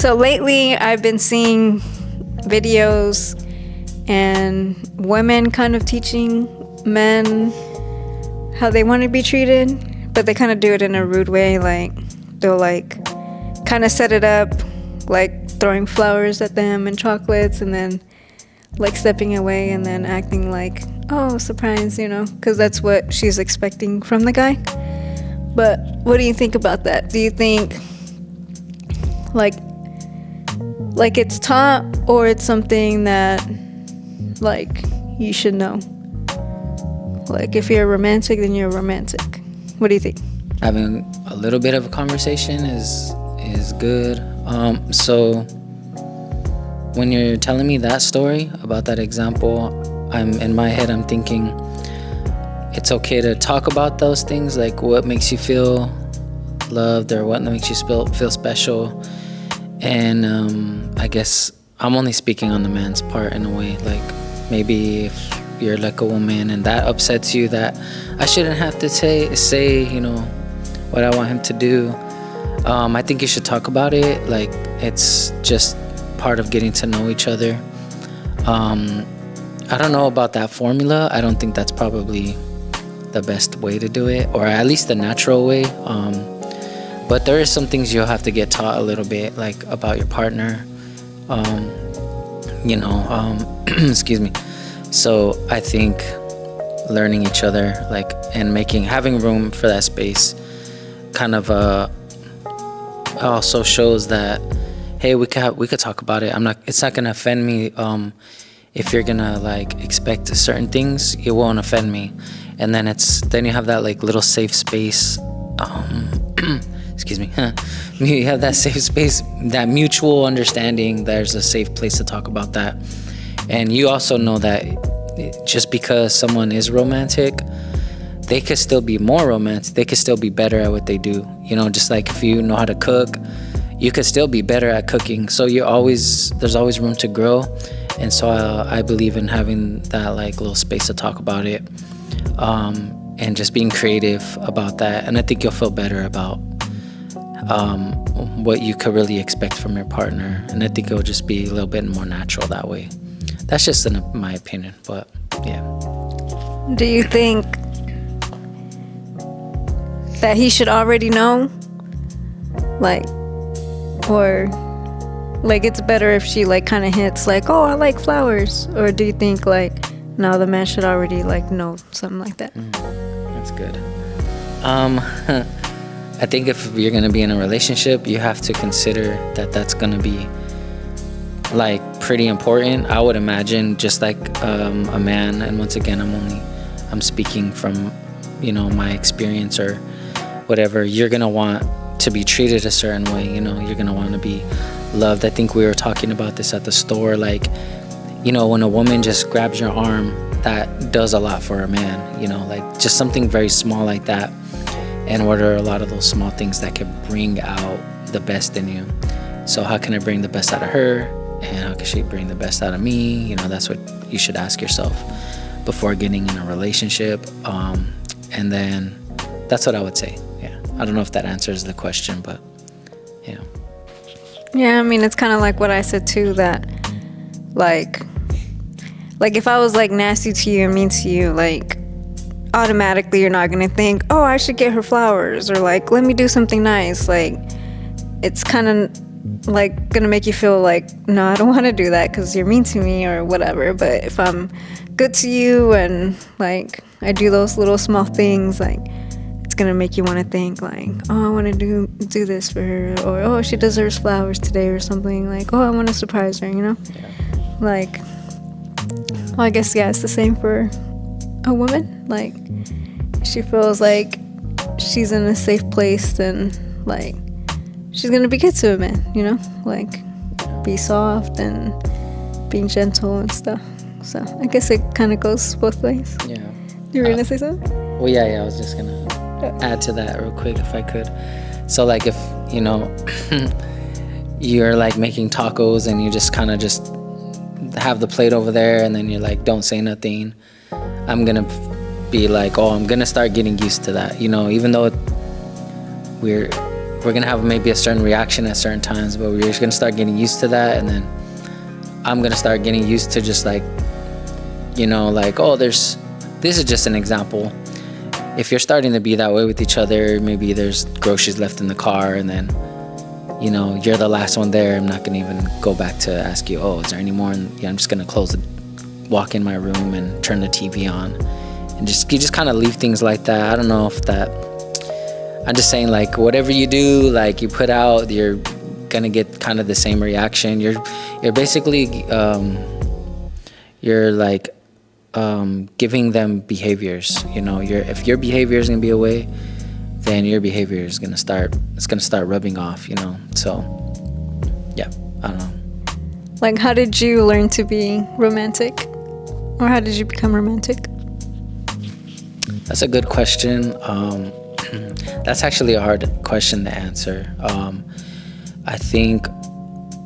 So lately, I've been seeing videos and women kind of teaching men how they want to be treated, but they kind of do it in a rude way. Like, they'll like kind of set it up, like throwing flowers at them and chocolates, and then like stepping away and then acting like, oh, surprise, because that's what she's expecting from the guy. But what do you think about that? Do you think like it's taught, or it's something that like you should know? Like, if you're romantic, then you're romantic. What do you think? Having a little bit of a conversation is good. So when you're telling me that story about that example, in my head I'm thinking it's okay to talk about those things, like what makes you feel loved or what makes you feel special. And I guess I'm only speaking on the man's part in a way. Like, maybe if you're like a woman and that upsets you, that I shouldn't have to say what I want him to do, I think you should talk about it. Like, it's just part of getting to know each other. I don't know about that formula. I don't think that's probably the best way to do it, or at least the natural way. But there is some things you'll have to get taught a little bit, like about your partner. Excuse me. So I think learning each other, like, and having room for that space, kind of also shows that, hey, we could talk about it. It's not gonna offend me. If you're gonna like expect certain things, it won't offend me. And then you have that like little safe space. Excuse me. You have that safe space, that mutual understanding. There's a safe place to talk about that. And you also know that just because someone is romantic, they could still be more romantic. They could still be better at what they do. Just like if you know how to cook, you could still be better at cooking. So there's always room to grow. And so I believe in having that like little space to talk about it, and just being creative about that. And I think you'll feel better about what you could really expect from your partner. And I think it'll just be a little bit more natural that way. That's just in my opinion, but yeah. Do you think that he should already know? Or it's better if she like kind of hits like, oh, I like flowers? Or do you think like, no, the man should already like know something like that? That's good. I think if you're gonna be in a relationship, you have to consider that that's gonna be like pretty important. I would imagine, just like a man, and once again I'm speaking from my experience or whatever. You're gonna want to be treated a certain way. You're gonna want to be loved. I think we were talking about this at the store, like, when a woman just grabs your arm, that does a lot for a man. Like just something very small like that. And what are a lot of those small things that can bring out the best in you? So how can I bring the best out of her, and how can she bring the best out of me? That's what you should ask yourself before getting in a relationship. And then that's what I would say. Yeah, I don't know if that answers the question, but yeah. Yeah, I mean, it's kind of like what I said too, that like if I was like nasty to you and mean to you, like automatically you're not gonna think, oh, I should get her flowers, or like, let me do something nice. Like, it's kind of like gonna make you feel like, no, I don't want to do that because you're mean to me or whatever. But if I'm good to you and like I do those little small things, like it's gonna make you want to think like, oh, I want to do this for her, or oh, she deserves flowers today or something. Like, oh, I want to surprise her, Yeah. Like, well, I guess, yeah, it's the same for a woman. Like, she feels like she's in a safe place, then like she's gonna be good to a man, like be soft and being gentle and stuff. So I guess it kind of goes both ways. Yeah. You were gonna say something? Well, yeah, I was just gonna add to that real quick if I could. So like, if you're like making tacos and you just kind of just have the plate over there, and then you're like, don't say nothing, I'm gonna be like, oh, I'm gonna start getting used to that, even though we're gonna have maybe a certain reaction at certain times, but we're just gonna start getting used to that, and then I'm gonna start getting used to just like, like, this is just an example. If you're starting to be that way with each other, maybe there's groceries left in the car, and then you're the last one there. I'm not gonna even go back to ask you, is there any more? And I'm just gonna walk in my room and turn the TV on, and you just kind of leave things like that. I don't know if that. I'm just saying, like, whatever you do, like you put out, you're gonna get kind of the same reaction. You're basically you're like giving them behaviors. If your behavior is gonna be a way, then your behavior is gonna start rubbing off. So yeah, I don't know. Like, how did you learn to be romantic, or how did you become romantic? That's a good question. That's actually a hard question to answer. I think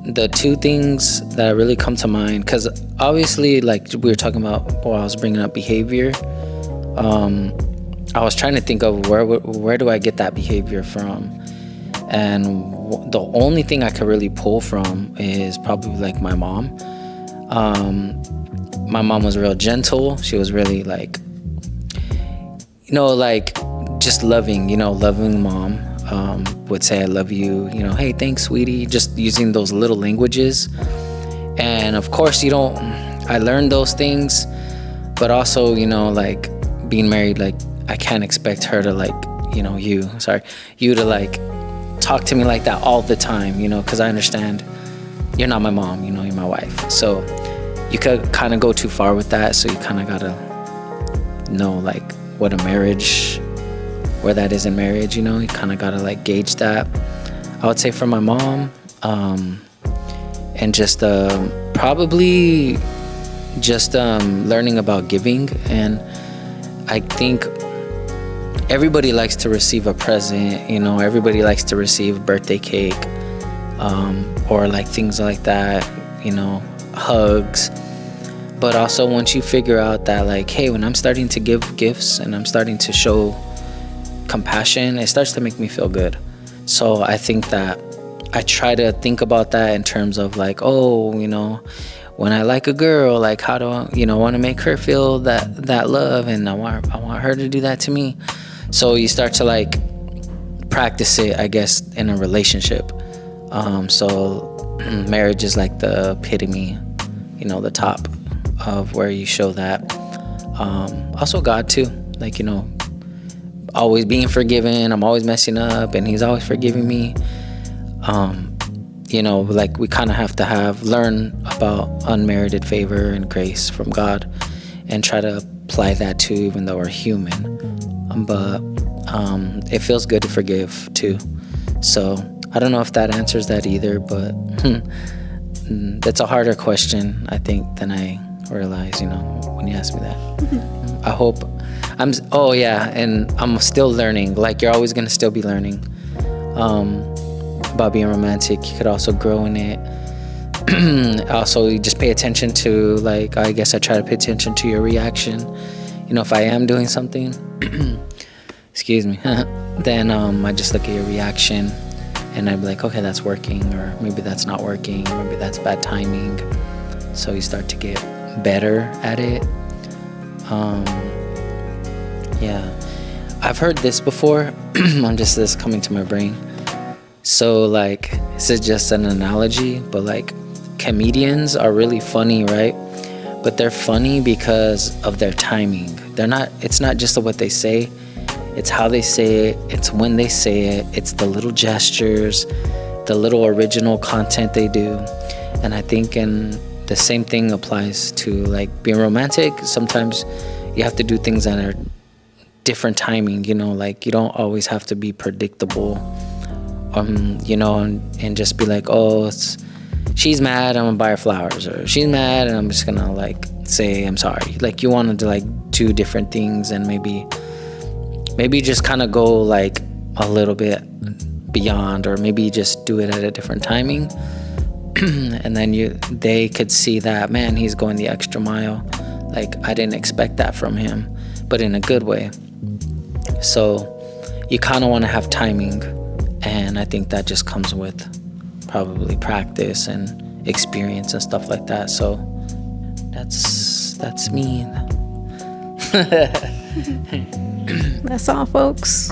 the two things that really come to mind, because obviously, like we were talking about while I was bringing up behavior, I was trying to think of where do I get that behavior from, and the only thing I could really pull from is probably like my mom. My mom was real gentle. She was really like, like just loving mom. Would say I love you, hey, thanks, sweetie, just using those little languages. And of course, I learned those things, but also, like being married, like I can't expect her to like, you to like talk to me like that all the time, because I understand you're not my mom, you're my wife. So you could kind of go too far with that. So you kind of gotta know like what a marriage, where that is in marriage, you kind of gotta like gauge that. I would say for my mom, and just probably just learning about giving. And I think everybody likes to receive a present, everybody likes to receive birthday cake, or like things like that, hugs. But also once you figure out that like, hey, when I'm starting to give gifts and I'm starting to show compassion, it starts to make me feel good. So I think that I try to think about that in terms of like, when I like a girl, like how do I, want to make her feel that love, and I want her to do that to me. So you start to like practice it, I guess, in a relationship. So marriage is like the epitome, the top of where you show that. Also God too, like, always being forgiven. I'm always messing up and he's always forgiving me. Like we kind of have to learn about unmerited favor and grace from God and try to apply that too, even though we're human. But it feels good to forgive too. So I don't know if that answers that either, but that's a harder question, I think, than I realize, when you ask me that. I hope and I'm still learning. Like, you're always gonna still be learning about being romantic. You could also grow in it. Also, you just pay attention to, like, I guess I try to pay attention to your reaction. If I am doing something, excuse me, then I just look at your reaction and I'd be like, okay, that's working, or maybe that's not working, or maybe that's bad timing. So you start to get better at it. Yeah, I've heard this before. This coming to my brain. So like, this is just an analogy, but like, comedians are really funny, right? But they're funny because of their timing. It's not just what they say, it's how they say it, it's when they say it, it's the little gestures, the little original content they do. And I think the same thing applies to like being romantic. Sometimes you have to do things that are different timing, like you don't always have to be predictable, and just be like, she's mad, I'm gonna buy her flowers, or she's mad and I'm just gonna like say I'm sorry. Like, you wanted to like do different things, and maybe just kind of go like a little bit beyond, or maybe just do it at a different timing. And then they could see that, man, he's going the extra mile. Like, I didn't expect that from him, but in a good way. So you kind of want to have timing, And I think that just comes with probably practice and experience and stuff like that. So that's me. That's all, folks.